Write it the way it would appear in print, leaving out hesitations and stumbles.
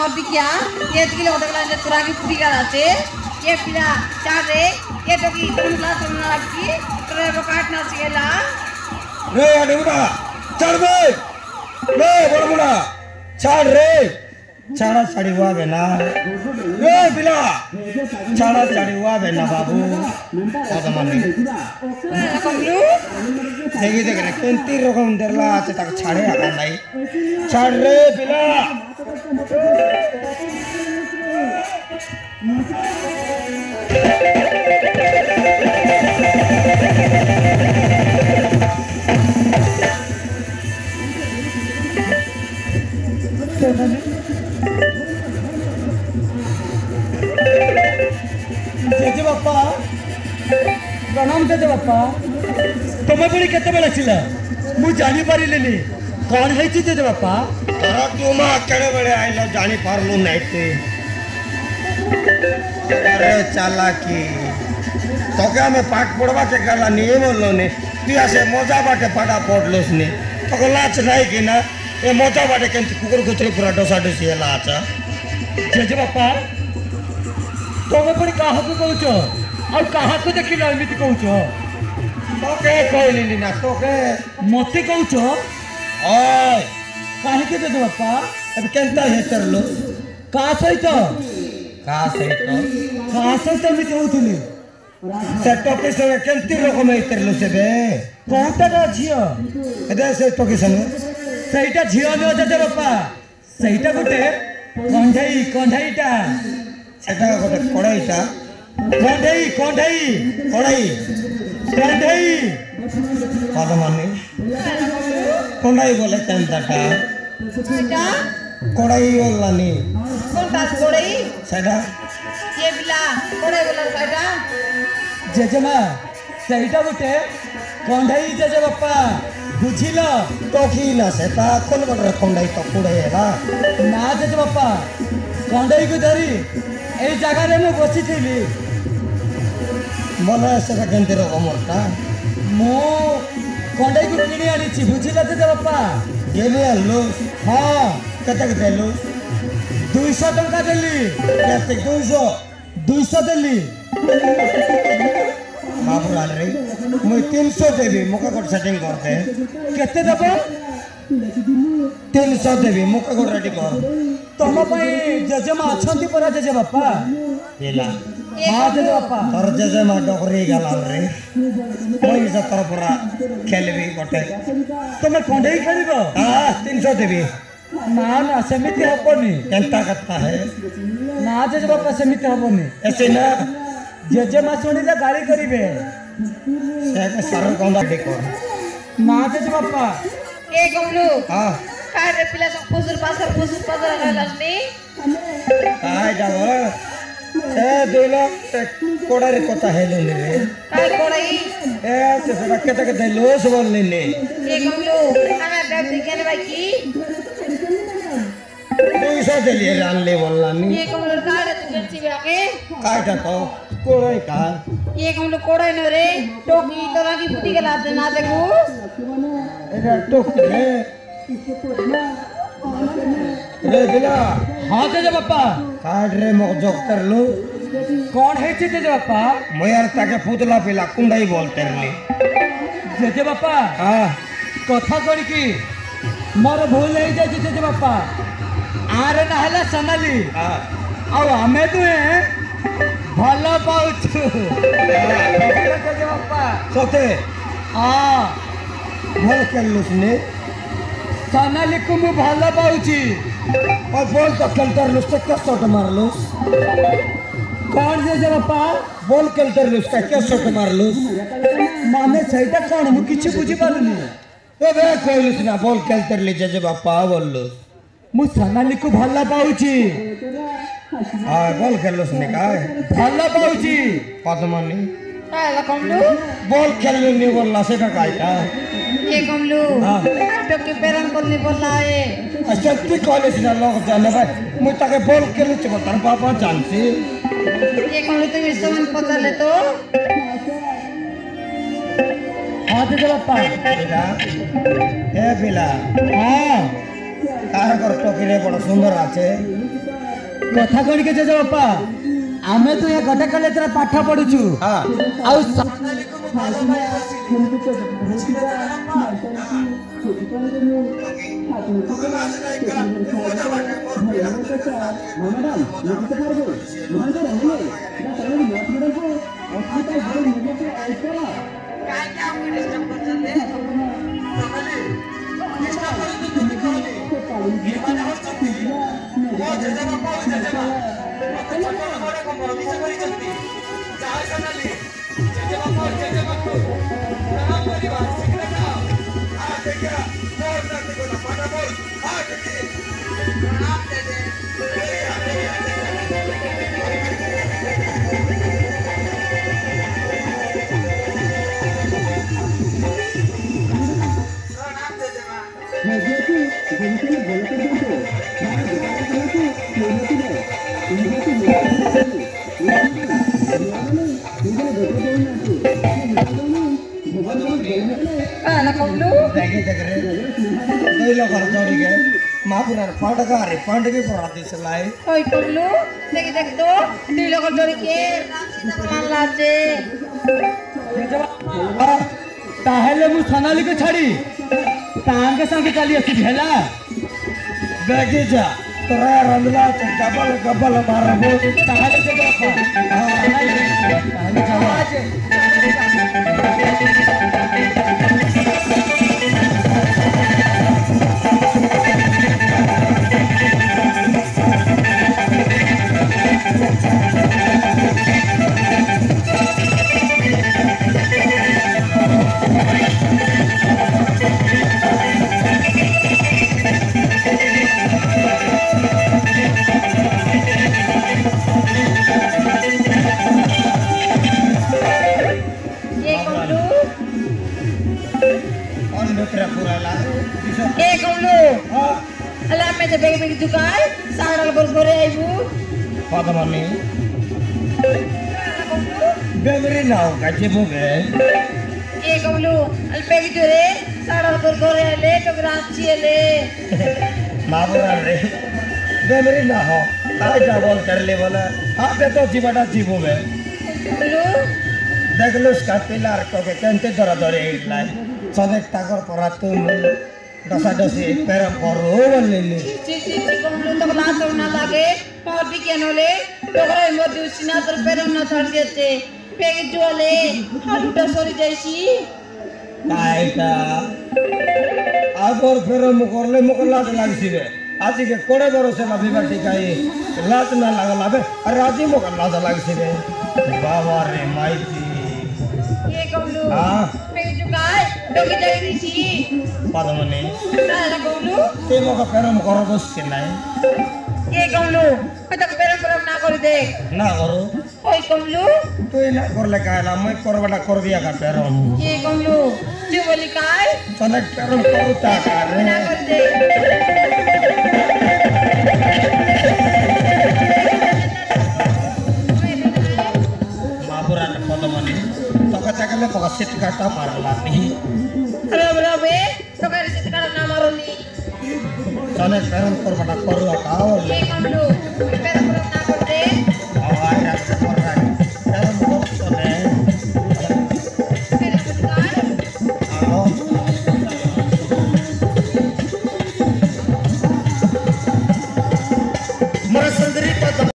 और दिखिया ये तो किलो होता है तुरा की पूरी का आते ये पिला चार रे ये तो की तुम लगी तुरे वो काटना सीला रे अडुड़ा चढ़ बे रे बड़मुड़ा चढ़ रे चाड़ा चढ़ी हुआ बेना रे पिला चाड़ा चढ़ी हुआ बेना बाबू कदमनी कमलू देखी देख रे केंती रकम देरला आते तक छाड़े आका नहीं चढ़ रे पिला जेजे बापा प्रणाम जेजे बापा तुम्हें पुणी केते बेले छिला मु जानि पारिलेनी कौन है जेजे बापा तोरा क्यों मां केड़े बेले आइलो जानी पारलु नहीं ते अरे चालाकी तो क्या मैं पाठ पढ़वा के गला नहीं बोलो ने तू ऐसे मजा बाटे पढ़ा पढ़लोस ने तो लाच नहीं कि ना ए मजा बाटे केंती कुकुर कुतरी पूरा डोसा डोसी लाच जेजे बापा तुम्हें पुणी कहा को कहूचो और कहा को देखिलो एमिति कहूचो तो के कहली ना तो के मते कहूचो ओए काहे के जेजे बापा अब केंता हेतर लो का सहित का सहित एमिति होउथिली से टोके संगे केंती रकम हेतर लो से बे कोटा झियो एदे से टोके संगे ସେଇଟା ଝିଅ ନୁହଁ ଜେଜେ ବାପା ସେଇଟା ଗୋଟେ କଣ୍ଢେଇ କଣ୍ଢେଇଟା ସେଟା ଗୋଟେ କଡ଼େଇଟା କଣ୍ଢେଇ କଣ୍ଢେଇ କଡ଼େଇ କଣ୍ଢେଇ ପଦମାନି କଣ୍ଡାଇ ବୋଲେ କେନ୍ତାଟା बेटा କଡ଼େଇ ବୋଲାନି कौन ता कोड़ई ସେଟା ये पिला कोड़ई बोला साइडा ଜେଜେମା ସେଇଟା ଗୋଟେ କଣ୍ଢେଇ ଜେଜେ ବାପା ବୁଝିଲ ଟୋକି ନା ସେଟା କୋନ ବଡ଼ରେ କଣ୍ଡାଇ ତ କୁଡ଼େ ହେଲା ନା ଜେଜେ ବାପା କଣ୍ଢେଇକୁ ଧରି ଏଇ ଜାଗାରେ ମୁଁ ବସିଥିଲି ବୋଲେ ସେଟା କେମିତି ରକମଟା ମୁଁ କଣ୍ଢେଇକୁ କିଣି ଆଣିଛି ବୁଝିଲ ଜେଜେ ବାପା ଗେଲି ଆଣିଲୁ ହଁ କେତେ ଦେଲୁ 200 ଟଙ୍କା ଦେଲି କେତେ 200 200 ଦେଲି ବାବୁଲାଲ ରେ ମୁଁ 300 ଦେବି ମୁକା ଗୋଟେ ସେଟିଂ କରିଦେ କେତେ ଦେବ 300 ଦେବି ମୁକା ଗୋଟେ ରେଡି କର ତମ ପାଇଁ ଜେଜେମା ଅଛନ୍ତି ପରା ଜେଜେ ବାପା ହେଲା ହଁ ଜେଜେ ବାପା ତୋର ଜେଜେମା ଡକରେଇ ଗଲା ରେ ମୁଁ ସେ ତୋର ପୁରା ଖେଳିବି ଗୋଟେ ତମେ କଣ୍ଢେଇ ଖେଳିବ 300 ଦେବି ନା ନା ସେମିତି ହବନି କେନ୍ତା କଥା ହେ ନା ଜେଜେ ବାପା ସେମିତି ହବନି ऐसे ना ଜେଜେମା ଶୁଣିଲେ ଗାଳି କରିବେ से सारा कंदा देखो ନା ଜେଜେ ବାପା ये कमलू हां काय रे पिला सब फुसुर पासर रहलासनी काय जाव से दोला कोडा रे कोता हेलो रे काय कोड़ई ए से सदा केता के लोस बोल ने ये कमलू हमें बैग दिखे भाई की 200 दे लिए रान ले बोलला नी ये कमलू काय रे तू बेची आके काय तो कोड़ाई का ये कमलू कोड़ई न रे टोकी तोरा की फुटी के लाते ना देखो एरा टोक रे बिला ହଁ ଜେଜେ ବାପା काट रे मो जोक कर लो କଣ ହେଇଛି ଜେଜେ ବାପା मैं यार ताके पुतला पिला कुंडाई बोलते रे ଜେଜେ ବାପା हां କଥା କଣ କି ମୋର ଭୁଲ ହେଇଯାଇଛି ଜେଜେ ବାପା ଆର ନା ହେଲା ସୋନାଲି हां ଆଉ ଆମେ ଦୁହେଁ ଭଲ ପାଉଛୁ ଜେଜେ ବାପା सोते ହଁ भल कर लो ने ସୋନାଲିକୁ ମୁଁ ଭଲ ପାଉଛି और बोल तो कल्टर लुस तो क्या शॉट मार लो କଣ ଜେଜେ ବାପା बोल कल्टर लुस का क्या शॉट मार लो ମାନେ ସେଇଟା କଣ ମୁଁ କିଛି ବୁଝିପାରୁନି ए बे कोई लुस ना बोल कल्टर ले जे बापा बोल लो ମୁଁ ସୋନାଲିକୁ ଭଲ ପାଉଛି हां बोल कर लुस ने का ଭଲ ପାଉଛି पद्मनी काय ला कमलू बोल खेल नहीं बोलला से का कायटा ये कमलू हां टोकी पेरन करनी बोला है अच्छा तू कॉलेज ना लोग जाने भाई मुझ तक बोल के लुच बतर पापा जानती ये कमलू तुम इस समय पता ले तो हाँ जय बापा पिला ए पिला हाँ तार कर टोकी रे बड़ सुंदर आछे କଥା କଣ କେ ଜେଜେ ବାପା ଆମେ ତ ଏ ଗଟେ କଲେଜରେ ପାଠ ପଢୁଛୁ ହଁ ଆଉ କାହିଁକି ଆମକୁ ଡିଷ୍ଟର୍ବ କରୁଛନ୍ତି? Anak kamu দেখে দেখে রে দুই লোক জড়ি গে মাপুরার পাটগারে পান্ডগে পড়াতে চলাই Hoy kamu দেখি দেখ তো দুই লোক ধরে কে মানলা আছে তাহলে মু সোনালীকে ছাড়ি তাঙ্কে সাথে চালি আসিবি হেলা দেখে যা তোরা রন্দলা গবল গবল মারবো তাহলে জেজে বাপা তাহলে চলো ये kamu অন্ধত্রা পুরালা ये kamu Alam me de begi begi dukai saral bor gore aibu পদমনি Anak kamu বেমরি নাও কাজে মুগে ये kamu al begi dure saral bor gore ale to granchi ale মাপুরার রে বেমরি না হো তাই যা বল করলে বলে আপে তো জীবটা জীববে Kamu দেখলো স্কাপিলার তোকে কেনতে ধরা ধরে ইটলাই সনেক টাকার পরা তুমি ডসাডসি পের করো বললি Cici kamu to lato na lage podi kenole to gore modi usina tor peram na thar diete begi jole haluta sori jaisi কাইটা আগর ফেরম করলে মুখ লাজ লাগছিবে আজকে কোড়ে বরসে না বিবাটি কাই লাজ না লাগালাবে আর আজি মুখ লাজ লাগছিবে বাবা রে মাইতি ये kamu হ্যাঁ begi dukai to ki jagi disi পদমনি Anak kamu তে মুখ ফেরম করো বসছে নাই ये kamu kita peram na kori dek না করো Hoy kamu তুই না করলে কাইলা মই করবাটা কর দিয়া কা ফেরম ये kamu jubali kai সনেক ফেরম করতা কারে na kori dek মাপুরার পদমনি তোকে চাকলে পকা সিট কাটা মারলা নি Halo be to kari sekarang na maroni সনেক ফেরম করবাটা করুয়া কাও ये kamu peram na kori